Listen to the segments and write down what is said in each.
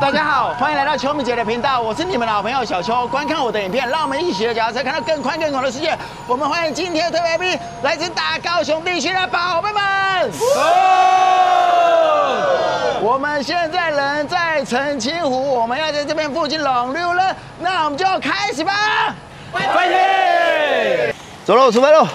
大家好，欢迎来到邱米姐的频道，我是你们的好朋友小邱。观看我的影片，让我们一起骑着脚踏车，看到更宽更广的世界。我们欢迎今天的特别来宾，来自大高雄地区的宝贝们。我们现在人在澄清湖，我们要在这边附近拢溜了，那我们就开始吧！欢迎，走喽，出发喽！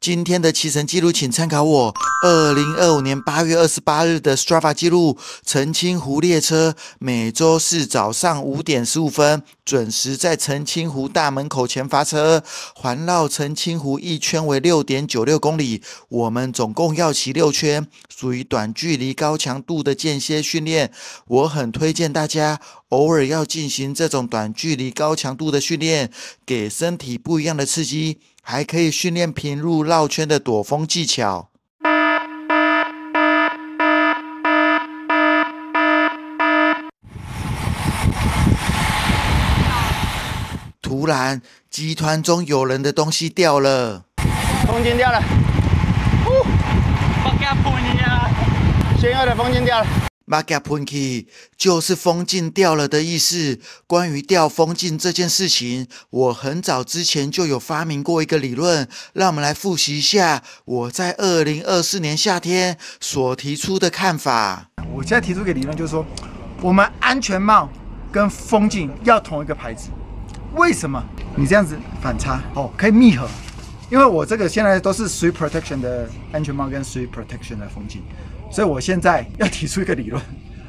今天的骑乘记录，请参考我2025年8月28日的 Strava 记录。澄清湖列车每周四早上5点15分准时在澄清湖大门口前发车，环绕澄清湖一圈为6.96公里。我们总共要骑6圈，属于短距离高强度的间歇训练。我很推荐大家偶尔要进行这种短距离高强度的训练，给身体不一样的刺激。还可以训练平路绕圈的躲风技巧。突然，集团中有人的东西掉了，风镜掉了，炫耀的风镜掉了。Magapunki 就是风镜掉了的意思。关于掉风镜这件事情，我很早之前就有发明过一个理论，让我们来复习一下我在2024年夏天所提出的看法。我现在提出一个理论，就是说，我们安全帽跟风镜要同一个牌子。为什么？你这样子反差可以密合，因为我这个现在都是Sweep Protection 的安全帽跟Sweep Protection 的风镜。所以我现在要提出一个理论，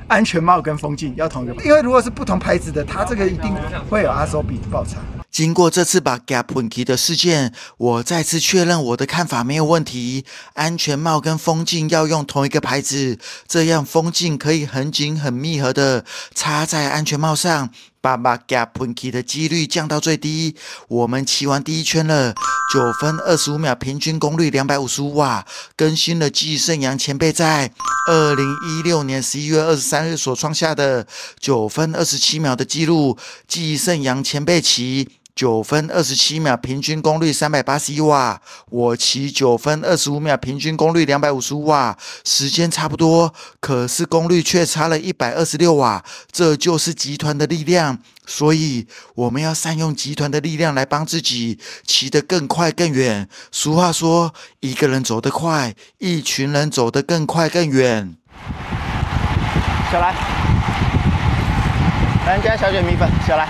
安全帽跟风镜要同一个，因为如果是不同牌子的，它这个一定会有 RSOB 爆差。经过这次把 Magapunki 的事件，我再次确认我的看法没有问题。安全帽跟风镜要用同一个牌子，这样风镜可以很紧很密合的插在安全帽上，把 Magapunki 的几率降到最低。我们骑完第一圈了，9分25秒，平均功率255瓦，更新了季胜阳前辈在2016年11月23日所创下的9分27秒的纪录。季胜阳前辈骑9分27秒，平均功率381瓦，我骑9分25秒，平均功率255瓦，时间差不多，可是功率却差了126瓦，这就是集团的力量。所以我们要善用集团的力量来帮自己骑得更快更远。俗话说，一个人走得快，一群人走得更快更远。小兰，兰家小卷米粉，小兰。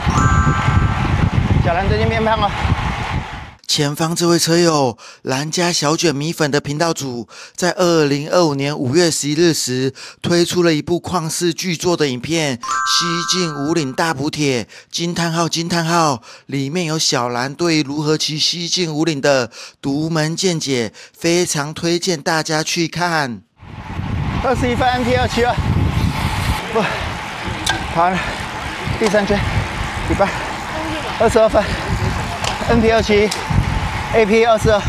小兰最近变胖了。前方这位车友兰家小卷米粉的频道主，在2025年5月11日时推出了一部旷世巨作的影片《西进武岭大补帖》，惊叹号惊叹号！里面有小兰对如何骑西进武岭的独门见解，非常推荐大家去看。21分 NP272，不，跑完了，第3圈，一半，22分 NP27。AP22，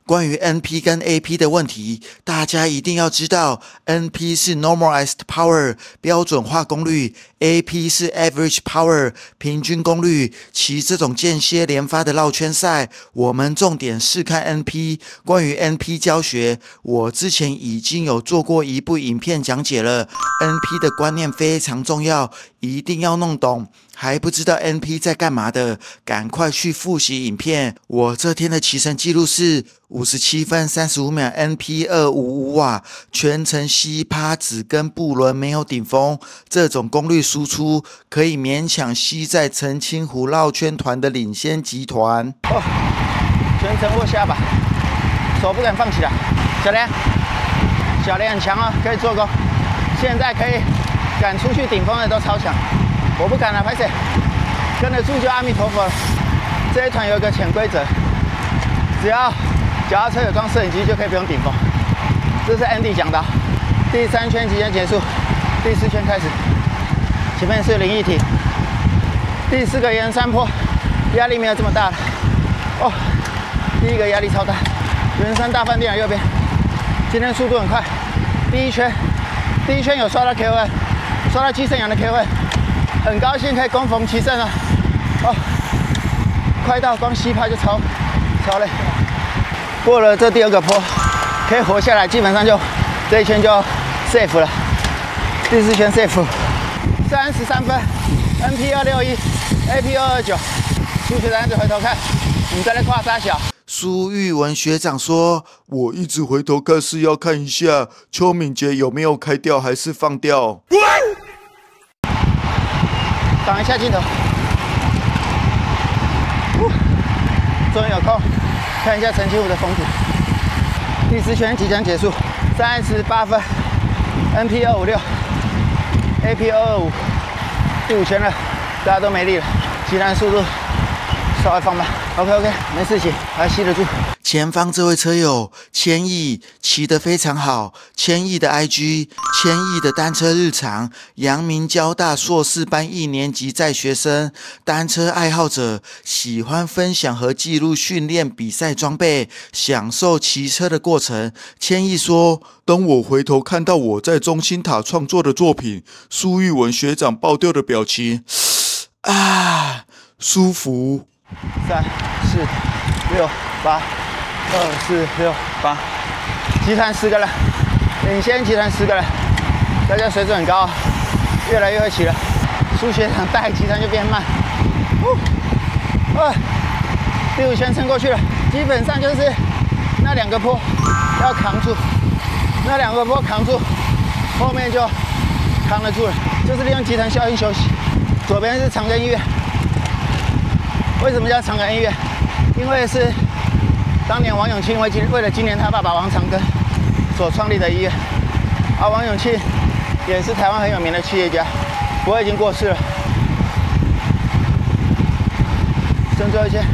关于 NP 跟 AP 的问题，大家一定要知道 ，NP 是 Normalized Power 标准化功率 ，AP 是 Average Power 平均功率。骑这种间歇连发的绕圈赛，我们重点是看 NP。关于 NP 教学，我之前已经有做过一部影片讲解了 ，NP 的观念非常重要，一定要弄懂。还不知道 NP 在干嘛的，赶快去复习影片。我这天的骑乘记录是57分35秒 NP255瓦，全程吸趴，只跟布伦没有顶峰，这种功率输出可以勉强吸在澄清湖绕圈团的领先集团。全程握下巴，手不敢放起来。小莲，小莲很强哦，可以做工。现在可以赶出去顶峰的都超强。我不敢了，拍谁？跟得住就阿弥陀佛了。这一团有一个潜规则，只要脚踏车有装摄影机就可以不用顶峰。这是 Andy 讲的。第3圈即将结束，第4圈开始。前面是灵异体，第4个沿山坡，压力没有这么大了。第1个压力超大，圆山大饭店的右边。今天速度很快，第一圈有刷到 K1， 刷到季胜阳的 K1。很高兴可以攻逢其胜了，快到光吸趴就超累。过了这第2个坡，可以活下来，基本上就这一圈就 safe 了。第4圈 safe， 33分 ，NP 261 ，AP 229，数学单子回头看，你再来跨3小。苏玉文学长说：“我一直回头看是要看一下邱敏杰有没有开掉还是放掉。”挡一下镜头。终于有空看一下澄清湖的风景。第10圈即将结束，38分 ，NP 256，AP 225，第5圈了，大家都没力了，集团速度稍微放慢。OK， 没事情，还吸得住。前方这位车友千亿骑得非常好，千亿的 IG， 千亿的单车日常，阳明交大硕士班1年级在学生，单车爱好者，喜欢分享和记录训练比赛装备，享受骑车的过程。千亿说：“当我回头看到我在中心塔创作的作品，苏玉文学长爆掉的表情，啊，舒服。” 3、4、6、8。2、4、6、8，集团10个了，领先集团10个了，大家水准很高，越来越会骑了。苏学长带集团就变慢，第5圈撑过去了，基本上就是那2个坡要扛住，那2个坡扛住，后面就扛得住了，就是利用集团效应休息。左边是长庚医院，为什么叫长庚医院？因为是。当年王永庆为了纪念他爸爸王长庚所创立的医院，而王永庆也是台湾很有名的企业家，不过已经过世了。剩最后一圈，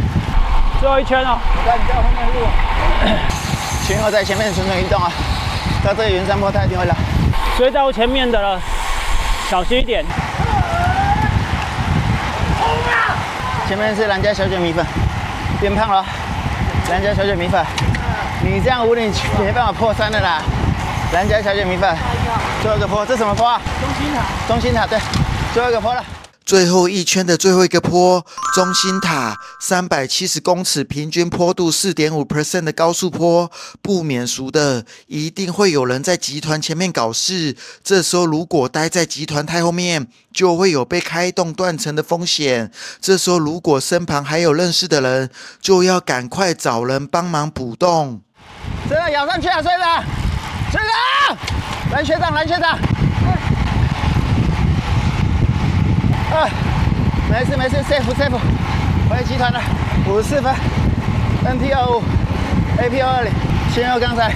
最后一圈哦，我看你在后面录。前后在前面蠢蠢欲动啊，到这个云山坡他一定会来。追到前面的了，小心一点。前面是兰家小卷米粉，变胖了。兰家小卷米粉，你这样无理没办法破3的啦。兰家小卷米粉，最后一个坡，这什么坡啊？中心塔，对，最后一个坡了。最后1圈的最后一个坡，中心塔370公尺，平均坡度4.5% 的高速坡，不免俗的，一定会有人在集团前面搞事。这时候如果待在集团太后面，就会有被开动断层的风险。这时候如果身旁还有认识的人，就要赶快找人帮忙补洞。真的咬上去啊，学长！学长！蓝学长，蓝学长！没事没事 ，safe， 回集团了，54分 ，NP 25 ，AP 220，先佑刚才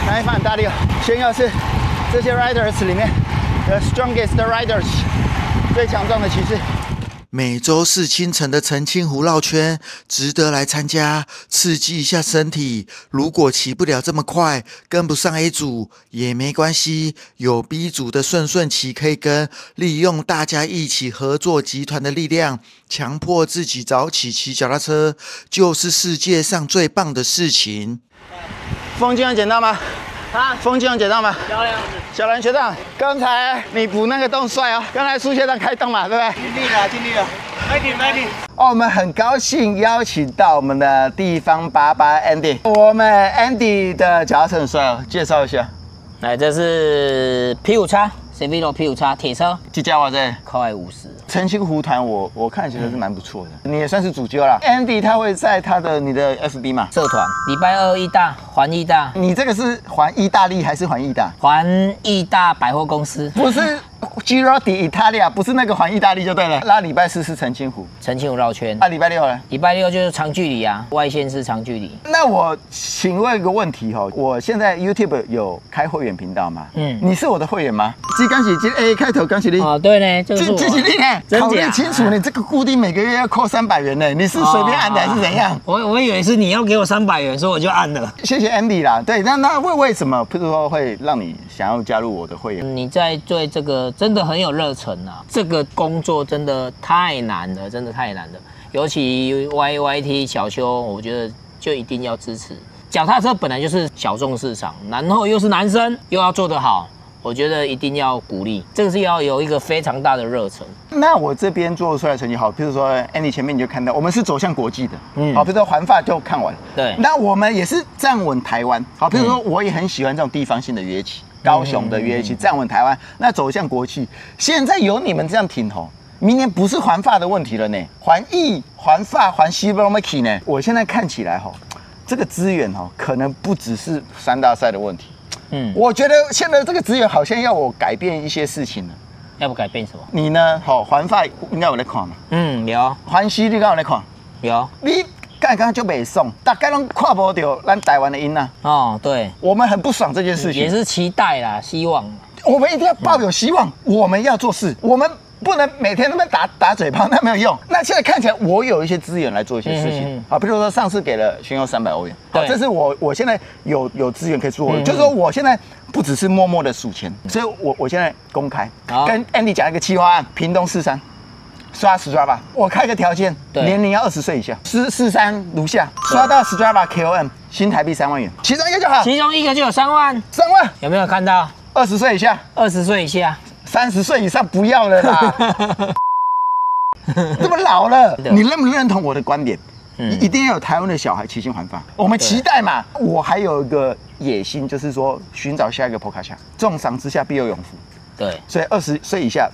拿一发很大力哦，先佑是这些 riders 里面 the strongest riders， 最强壮的骑士。每周4清晨的澄清湖绕圈，值得来参加，刺激一下身体。如果骑不了这么快，跟不上 A 组也没关系，有 B 组的顺骑可以跟，利用大家一起合作集团的力量，强迫自己早起骑脚踏车，就是世界上最棒的事情。风镜有捡到吗？风镜有捡到吗？漂亮。小蓝学长，刚才你补那个洞帅哦，刚才苏学长开洞嘛，对不对？尽力了。Ready。我们很高兴邀请到我们的地方88 Andy， 我们 Andy 的脚踏车很帅哦，介绍一下。来，这是 P5X Sevilo P5X 铁车，这家伙在快50。澄清湖团我看起来是蛮不错的，你也算是主揪啦。Andy 他会在你的 FB 嘛社团，礼拜2义大环义大，你这个是环意大利还是环义大？环义大百货公司，不是 Giro d'Italia， 不是那个环意大利就对了。那礼拜4是澄清湖，澄清湖绕圈。礼拜6呢？礼拜6就是长距离啊，外线是长距离。那我请问一个问题哈，我现在 YouTube 有开会员频道吗？你是我的会员吗？恭喜A 开头，恭喜你。哦，对呢，这是我。恭喜你呢，考虑清楚，你这个固定每个月要扣300元呢，你是随便按的还是怎样？我以为是你要给我300元，所以我就按了。谢谢 Andy 啦。对，那为什么，譬如说会让你想要加入我的会员？你在对这个真的很有热忱啊，这个工作真的太难了，真的太难了。尤其 YT 小邱，我觉得就一定要支持。脚踏车本来就是小众市场，然后又是男生，又要做得好。我觉得一定要鼓励，这个是要有一个非常大的热忱。那我这边做出来的成绩好，譬如说 Andy 前面你就看到，我们是走向国际的，好，比如说环法就看完，对，那我们也是站稳台湾，好，譬如说我也很喜欢这种地方性的乐器，高雄的约期站稳台湾，那走向国际。现在有你们这样挺吼，明年不是环法的问题了呢，环意、环法、环西不都起呢？我现在看起来吼，这个资源吼，可能不只是3大赛的问题。我觉得现在这个资源好像要我改变一些事情了。要不改变什么？你呢？好，环法应该有在看嘛？有。环西你敢有在看？有。你刚刚就没送，大概都看不到咱台湾的音啊。哦，对，我们很不爽这件事情，也是期待啦，希望。我们一定要抱有希望，我们要做事，我们不能每天那么打嘴炮，那没有用。那现在看起来，我有一些资源来做一些事情，好，比如说上次给了巡游300欧元，好，这是我现在有资源可以做的，就是说我现在不只是默默的数钱，所以我现在公开跟 Andy 讲一个企划案，屏东43。刷 Strava， 我开个条件，年龄要20岁以下，43如下，刷到 Strava KOM 新台币3万元，其中一个就好，其中一个就有3万，3万有没有看到？20岁以下，20岁以下，30岁以上不要了啦，这么老了，你认不认同我的观点？一定要有台湾的小孩骑行环法，我们期待嘛。我还有一个野心，就是说寻找下一个 Pogačar，重赏之下必有勇夫。对，所以20岁以下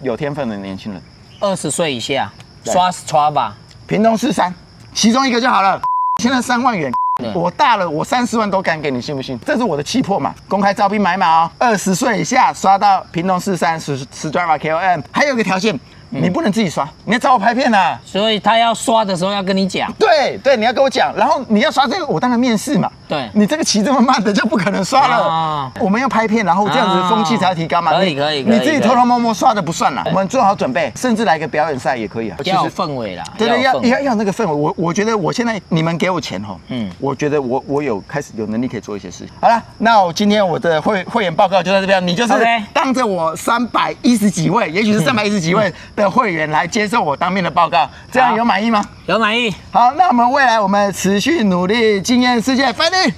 有天分的年轻人。20岁以下刷 Strava， 屏东43，其中一个就好了。现在3万元，我大了，我30万都敢给你，信不信？这是我的气魄嘛！公开招兵买马哦，20岁以下刷到屏东43 Strava KOM， 还有一个条件。你不能自己刷，你要找我拍片啊！所以他要刷的时候要跟你讲。对，你要跟我讲，然后你要刷这个，我当然面试嘛。对，你这个骑这么慢的就不可能刷了。我们要拍片，然后这样子风气才要提高嘛。可以。你自己偷偷摸摸刷的不算啦，我们做好准备，甚至来个表演赛也可以啊。要有氛围啦。对，要那个氛围。我觉得我现在你们给我钱吼，我觉得我有开始有能力可以做一些事情。好了，那我今天我的会员报告就在这边，你就是当着我310几位，也许是310几位的会员来接受我当面的报告，这样有满意吗？有满意。好，那我们未来我们持续努力，惊艳世界，翻译。